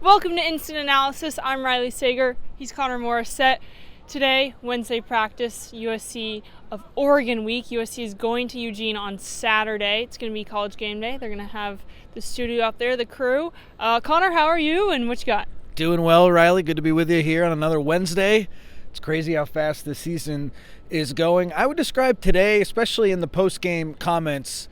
Welcome to Instant Analysis. I'm Riley Sager. He's Connor Morrissette. Today, Wednesday practice, USC of Oregon week. USC is going to Eugene on Saturday. It's going to be college game day. They're going to have the studio up there, the crew. Connor, how are you and what you got? Doing well, Riley. Good to be with you here on another Wednesday. It's crazy how fast this season is going. I would describe today, especially in the post-game comments,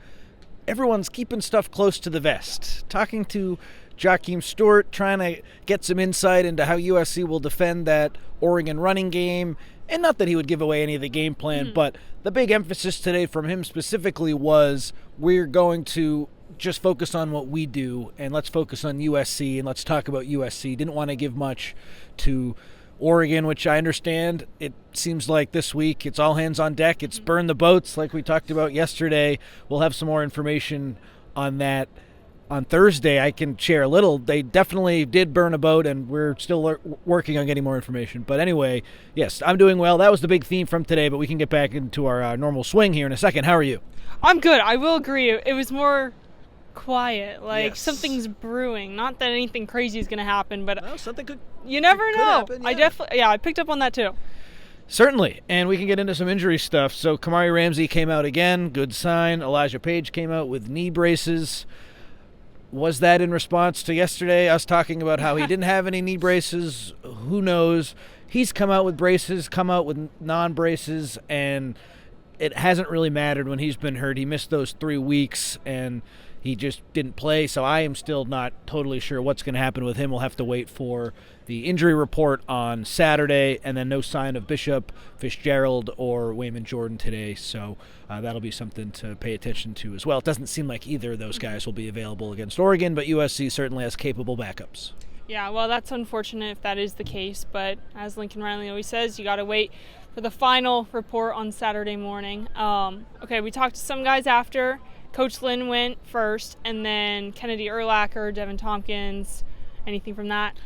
everyone's keeping stuff close to the vest. Talking to Jakeem Stewart, trying to get some insight into how USC will defend that Oregon running game. And not that he would give away any of the game plan, but the big emphasis today from him specifically was we're going to just focus on what we do, and let's focus on USC, and let's talk about USC. Didn't want to give much to Oregon, which I understand. It seems like this week it's all hands on deck. It's burn the boats like we talked about yesterday. We'll have some more information on that on Thursday. I can share a little. They definitely did burn a boat, and we're still working on getting more information. But anyway, yes, I'm doing well. That was the big theme from today, but we can get back into our normal swing here in a second. How are you? I'm good. I will agree. It was more quiet, like Yes. Something's brewing. Not that anything crazy is going to happen, but Well, something could. you never could know. happen, yeah. I picked up on that too. Certainly, and we can get into some injury stuff. So Kamari Ramsey came out again, good sign. Elijah Page came out with knee braces. Was that in response to yesterday, us talking about how he didn't have any knee braces? Who knows? He's come out with braces, come out with non-braces, and it hasn't really mattered when he's been hurt. He missed those 3 weeks, and he just didn't play, so I am still not totally sure what's going to happen with him. We'll have to wait for the injury report on Saturday, and then no sign of Bishop, Fitzgerald, or Wayman Jordan today, so that'll be something to pay attention to as well. It doesn't seem like either of those guys will be available against Oregon, but USC certainly has capable backups. Yeah, well, that's unfortunate if that is the case, but as Lincoln Riley always says, you got to wait for the final report on Saturday morning. Okay, we talked to some guys after. Coach Lynn went first, and then Kennedy Urlacher, Devin Tompkins. Anything from that?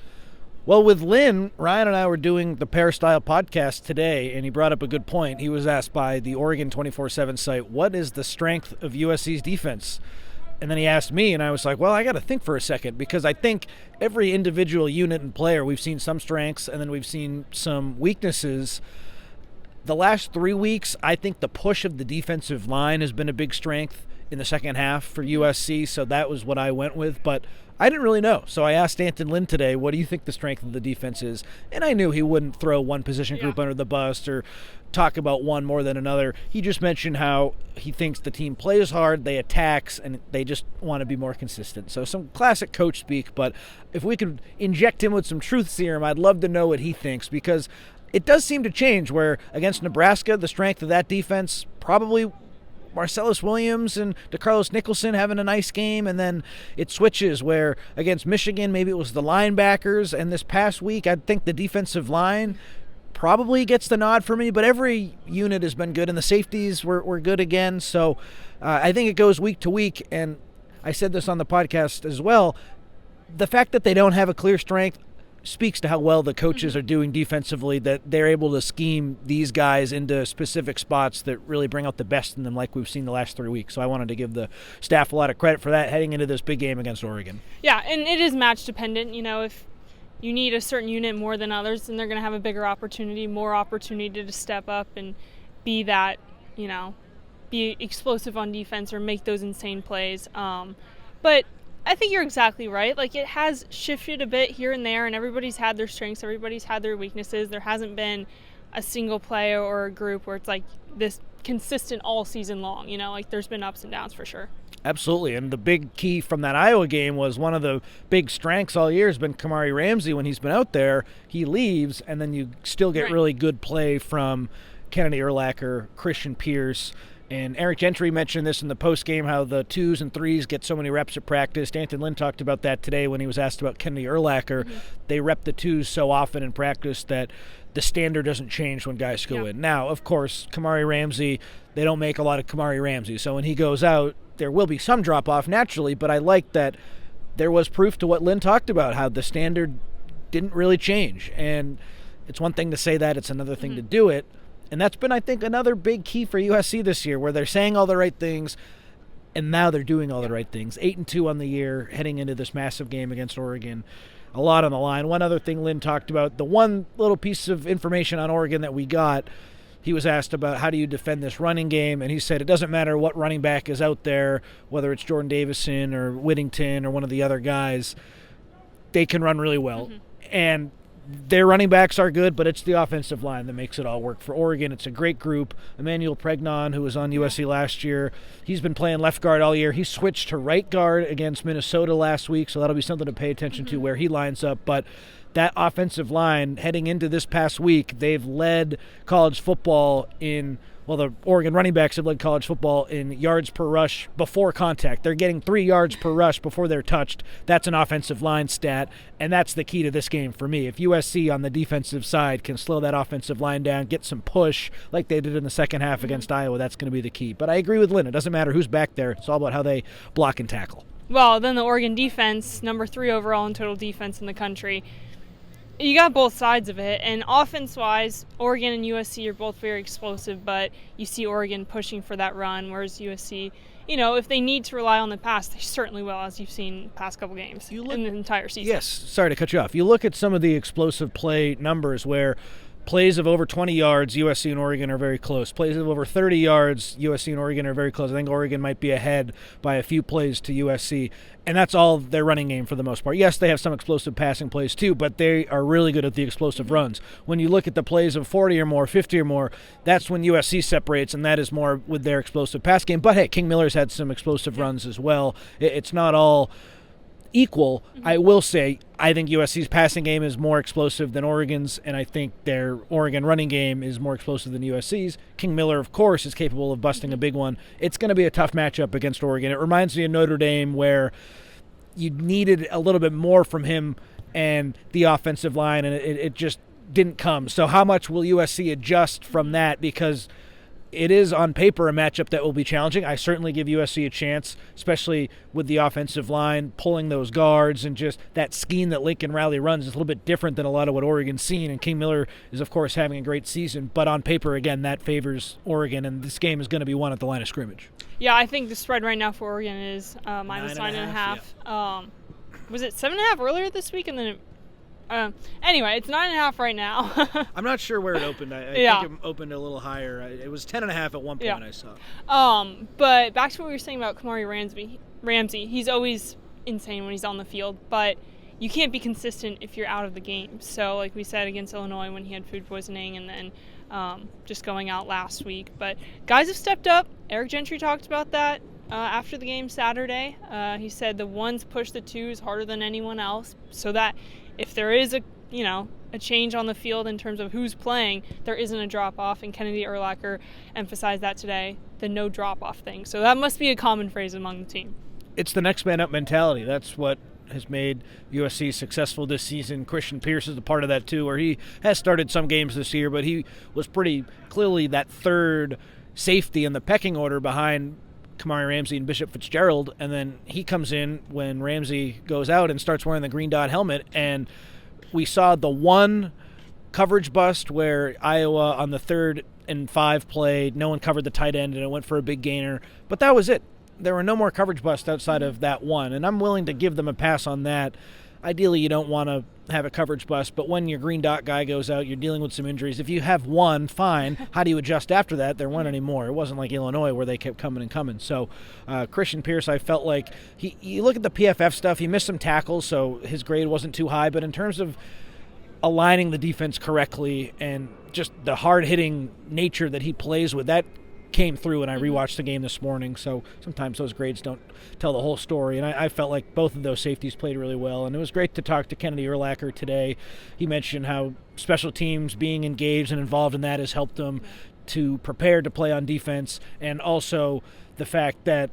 Well, with Lynn, Ryan and I were doing the Peristyle podcast today, and he brought up a good point. He was asked by the Oregon 24/7 site, what is the strength of USC's defense? And then he asked me, and I was like, well, I got to think for a second, because I think every individual unit and player, we've seen some strengths, and then we've seen some weaknesses. The last 3 weeks, I think the push of the defensive line has been a big strength in the second half for USC, so that was what I went with, but I didn't really know. So I asked Anton Lynn today, what do you think the strength of the defense is? And I knew he wouldn't throw one position group under the bus or talk about one more than another. He just mentioned how he thinks the team plays hard, they attacks, and they just want to be more consistent. So some classic coach speak, but if we could inject him with some truth serum, I'd love to know what he thinks, because it does seem to change where against Nebraska, the strength of that defense probably Marcellus Williams and DeCarlos Nicholson having a nice game, and then it switches where against Michigan maybe it was the linebackers, and this past week I think the defensive line probably gets the nod for me, but every unit has been good, and the safeties were good again, so I think it goes week to week, and I said this on the podcast as well, the fact that they don't have a clear strength speaks to how well the coaches are doing defensively, that they're able to scheme these guys into specific spots that really bring out the best in them like we've seen the last 3 weeks. So I wanted to give the staff a lot of credit for that heading into this big game against Oregon. Yeah, and it is match dependent. You know, if you need a certain unit more than others, then they're going to have a bigger opportunity, more opportunity to step up and be that, be explosive on defense or make those insane plays. But I think you're exactly right. Like, it has shifted a bit here and there, and everybody's had their strengths, everybody's had their weaknesses. There hasn't been a single player or a group where it's like this consistent all season long. Like there's been ups and downs for sure. Absolutely, and the big key from that Iowa game was one of the big strengths all year has been Kamari Ramsey. When he's been out there, he leaves, and then you still get really good play from Kennedy Urlacher, Christian Pierce. And Eric Gentry mentioned this in the post-game, how the 2s and 3s get so many reps at practice. Anton Lynn talked about that today when he was asked about Kennedy Urlacher. They rep the 2s so often in practice that the standard doesn't change when guys go in. Now, of course, Kamari Ramsey, they don't make a lot of Kamari Ramsey. So when he goes out, there will be some drop-off naturally, but I like that there was proof to what Lynn talked about, how the standard didn't really change. And it's one thing to say that, it's another thing to do it. And that's been, I think, another big key for USC this year, where they're saying all the right things, and now they're doing all the right things. 8-2 on the year, heading into this massive game against Oregon. a lot on the line. One other thing Lynn talked about, the one little piece of information on Oregon that we got, he was asked about how do you defend this running game, and he said it doesn't matter what running back is out there, whether it's Jordan Davison or Whittington or one of the other guys, they can run really well. And their running backs are good, but it's the offensive line that makes it all work for Oregon. It's a great group. Emmanuel Pregnon, who was on USC last year, he's been playing left guard all year. He switched to right guard against Minnesota last week, so that'll be something to pay attention to where he lines up. But that offensive line, heading into this past week, they've led college football in, well, the Oregon running backs have led college football in yards per rush before contact. They're getting 3 yards per rush before they're touched. That's an offensive line stat, and that's the key to this game for me. If USC on the defensive side can slow that offensive line down, get some push like they did in the second half against Iowa, that's going to be the key. But I agree with Lynn. It doesn't matter who's back there. It's all about how they block and tackle. Well, then the Oregon defense, number 3 overall in total defense in the country. You got both sides of it, and offense-wise, Oregon and USC are both very explosive, but you see Oregon pushing for that run, whereas USC, if they need to rely on the pass, they certainly will, as you've seen the past couple games in the entire season. Yes, sorry to cut you off. You look at some of the explosive play numbers where plays of over 20 yards, USC and Oregon are very close. Plays of over 30 yards, USC and Oregon are very close. I think Oregon might be ahead by a few plays to USC, and that's all their running game for the most part. Yes, they have some explosive passing plays too, but they are really good at the explosive runs. When you look at the plays of 40 or more, 50 or more, that's when USC separates, and that is more with their explosive pass game. But hey, King Miller's had some explosive runs as well. It's not all equal. I will say I think USC's passing game is more explosive than Oregon's, and I think their Oregon running game is more explosive than USC's. King Miller, of course, is capable of busting a big one. It's going to be a tough matchup against Oregon. It reminds me of Notre Dame, where you needed a little bit more from him and the offensive line, and it just didn't come. So how much will USC adjust from that? Because it is on paper a matchup that will be challenging. I certainly give USC a chance, especially with the offensive line pulling those guards, and just that scheme that Lincoln Riley runs is a little bit different than a lot of what Oregon's seen. And King Miller is, of course, having a great season. But on paper, again, that favors Oregon, and this game is going to be won at the line of scrimmage. Yeah, I think the spread right now for Oregon is minus 9.5. Yeah. Was it 7.5 earlier this week, and then anyway, it's 9.5 right now. I'm not sure where it opened. I think it opened a little higher. It was 10.5 at one point. I saw. But back to what we were saying about Kamari Ramsey. He's always insane when he's on the field, but you can't be consistent if you're out of the game. So, like we said against Illinois when he had food poisoning, and then just going out last week. But guys have stepped up. Eric Gentry talked about that after the game Saturday. He said the ones push the twos harder than anyone else, so that if there is a change on the field in terms of who's playing, there isn't a drop-off, and Kennedy Urlacher emphasized that today, the no drop-off thing. So that must be a common phrase among the team. It's the next man up mentality. That's what has made USC successful this season. Christian Pierce is a part of that too, where he has started some games this year, but he was pretty clearly that third safety in the pecking order behind Kamari Ramsey and Bishop Fitzgerald, and then he comes in when Ramsey goes out and starts wearing the green dot helmet. And we saw the one coverage bust where Iowa on the 3rd and 5 play, no one covered the tight end and it went for a big gainer, but that was it. There were no more coverage busts outside of that one, and I'm willing to give them a pass on that. Ideally, you don't want to have a coverage bust, but when your green dot guy goes out, you're dealing with some injuries. If you have one, fine. How do you adjust after that? There weren't any more. It wasn't like Illinois where they kept coming and coming. So Christian Pierce, I felt like you look at the PFF stuff, he missed some tackles, so his grade wasn't too high, but in terms of aligning the defense correctly and just the hard-hitting nature that he plays with, that came through, and I rewatched the game this morning, so sometimes those grades don't tell the whole story, and I felt like both of those safeties played really well, and it was great to talk to Kennedy Urlacher today. He mentioned how special teams being engaged and involved in that has helped them to prepare to play on defense, and also the fact that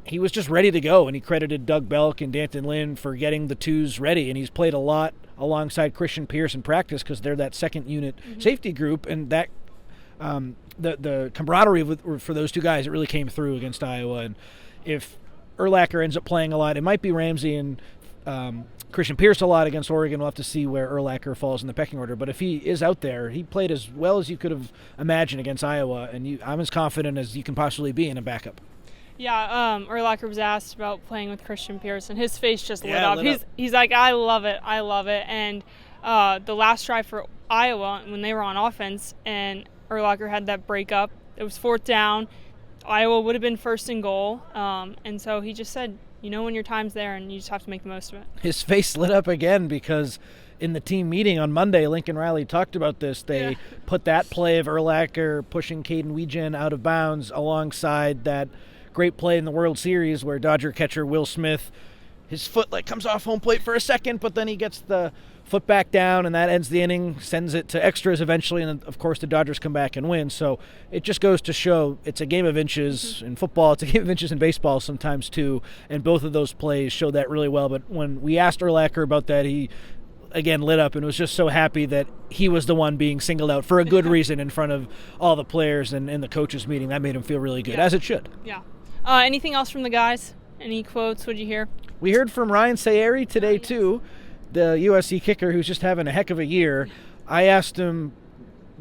he was just ready to go, and he credited Doug Belk and Danton Lynn for getting the twos ready, and he's played a lot alongside Christian Pierce in practice because they're that second unit safety group, and that the camaraderie for those two guys, it really came through against Iowa. And if Urlacher ends up playing a lot, it might be Ramsey and Christian Pierce a lot against Oregon. We'll have to see where Urlacher falls in the pecking order. But if he is out there, he played as well as you could have imagined against Iowa, and I'm as confident as you can possibly be in a backup. Yeah, Urlacher was asked about playing with Christian Pearson. His face just lit Yeah, up. He's like, I love it. And the last drive for Iowa, when they were on offense, and Urlacher had that breakup, it was 4th down. Iowa would have been first and goal. And so he just said, when your time's there, and you just have to make the most of it. His face lit up again because in the team meeting on Monday, Lincoln Riley talked about this. They put that play of Urlacher pushing Caden Weegen out of bounds alongside that great play in the World Series where Dodger catcher Will Smith, his foot comes off home plate for a second, but then he gets the foot back down, and that ends the inning, sends it to extras eventually, and then, of course, the Dodgers come back and win. So it just goes to show it's a game of inches in football. It's a game of inches in baseball sometimes, too, and both of those plays show that really well. But when we asked Urlacher about that, he, again, lit up and was just so happy that he was the one being singled out for a good reason in front of all the players and in the coaches' meeting. That made him feel really good, as it should. Yeah. Anything else from the guys? Any quotes? What'd you hear? We heard from Ryan Sayeri today, too, the USC kicker who's just having a heck of a year. I asked him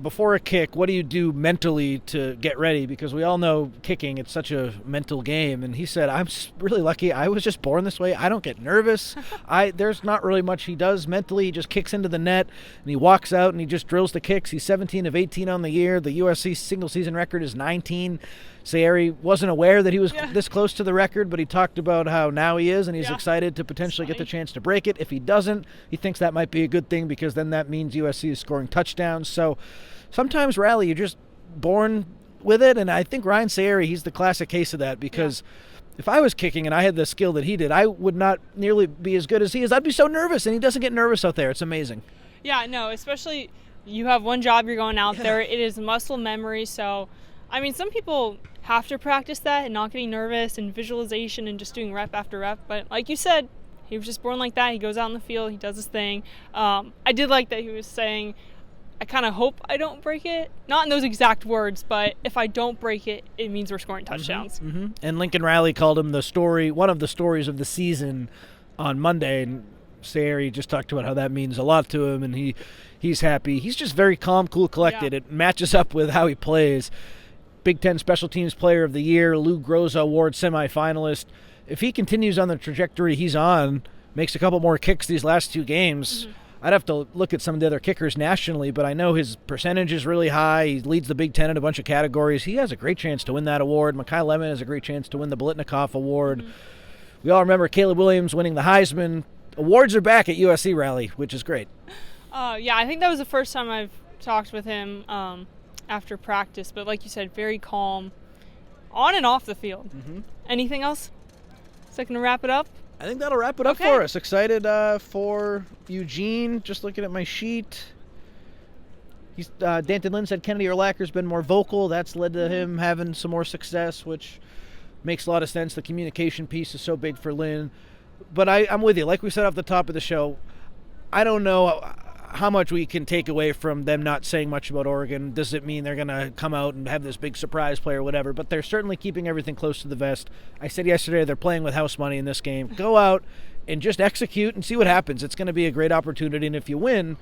before a kick, what do you do mentally to get ready? Because we all know kicking, it's such a mental game. And he said, I'm really lucky. I was just born this way. I don't get nervous. There's not really much he does mentally. He just kicks into the net, and he walks out, and he just drills the kicks. He's 17 of 18 on the year. The USC single-season record is 19. Sayeri wasn't aware that he was this close to the record, but he talked about how now he is, and he's excited to potentially get the chance to break it. If he doesn't, he thinks that might be a good thing because then that means USC is scoring touchdowns. So sometimes, Riley, you're just born with it, and I think Ryan Sayeri, he's the classic case of that because if I was kicking and I had the skill that he did, I would not nearly be as good as he is. I'd be so nervous, and he doesn't get nervous out there. It's amazing. Yeah, no, especially you have one job, you're going out there. It is muscle memory, so, I mean, some people have to practice that and not getting nervous and visualization and just doing rep after rep. But like you said, he was just born like that. He goes out in the field. He does his thing. I did like that he was saying, I kind of hope I don't break it. Not in those exact words, but if I don't break it, it means we're scoring touchdowns. Mm-hmm. And Lincoln Riley called him one of the stories of the season on Monday. And Sayeri just talked about how that means a lot to him, and he's happy. He's just very calm, cool, collected. Yeah. It matches up with how he plays. Big Ten Special Teams Player of the Year, Lou Groza Award semifinalist. If he continues on the trajectory he's on, makes a couple more kicks these last 2 games, I'd have to look at some of the other kickers nationally, but I know his percentage is really high. He leads the Big Ten in a bunch of categories. He has a great chance to win that award. Mekhi Lemon has a great chance to win the Biletnikoff Award. We all remember Caleb Williams winning the Heisman. Awards are back at USC, Rally, which is great. Yeah, I think that was the first time I've talked with him after practice, but like you said, very calm on and off the field. Anything else? Is that going to wrap it up? I think that'll wrap it up for us. Excited for Eugene. Just looking at my sheet. Danton Lynn said Kennedy Urlacher's been more vocal. That's led to him having some more success, which makes a lot of sense. The communication piece is so big for Lynn. But I'm with you. Like we said off the top of the show, I don't know how much we can take away from them not saying much about Oregon. Does it mean they're going to come out and have this big surprise play or whatever? But they're certainly keeping everything close to the vest. I said yesterday they're playing with house money in this game. Go out and just execute and see what happens. It's going to be a great opportunity, and if you win,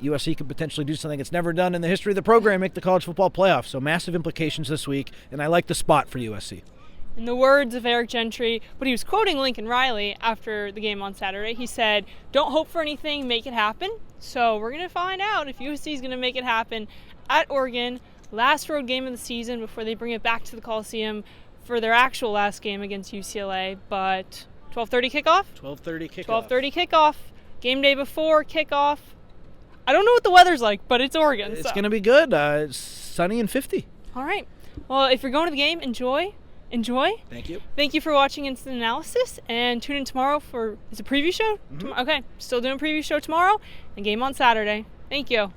USC could potentially do something it's never done in the history of the program, make the college football playoff. So massive implications this week, and I like the spot for USC. In the words of Eric Gentry, but he was quoting Lincoln Riley after the game on Saturday. He said, don't hope for anything, make it happen. So we're going to find out if USC is going to make it happen at Oregon. Last road game of the season before they bring it back to the Coliseum for their actual last game against UCLA. But 12:30 kickoff? 12:30 kickoff. 12:30 kickoff. Game day before kickoff. I don't know what the weather's like, but it's Oregon. It's going to be good. It's sunny and 50. All right. Well, if you're going to the game, enjoy. Thank you. Thank you for watching Instant Analysis, and tune in tomorrow for, is it a preview show? Okay, still doing a preview show tomorrow, and game on Saturday. Thank you.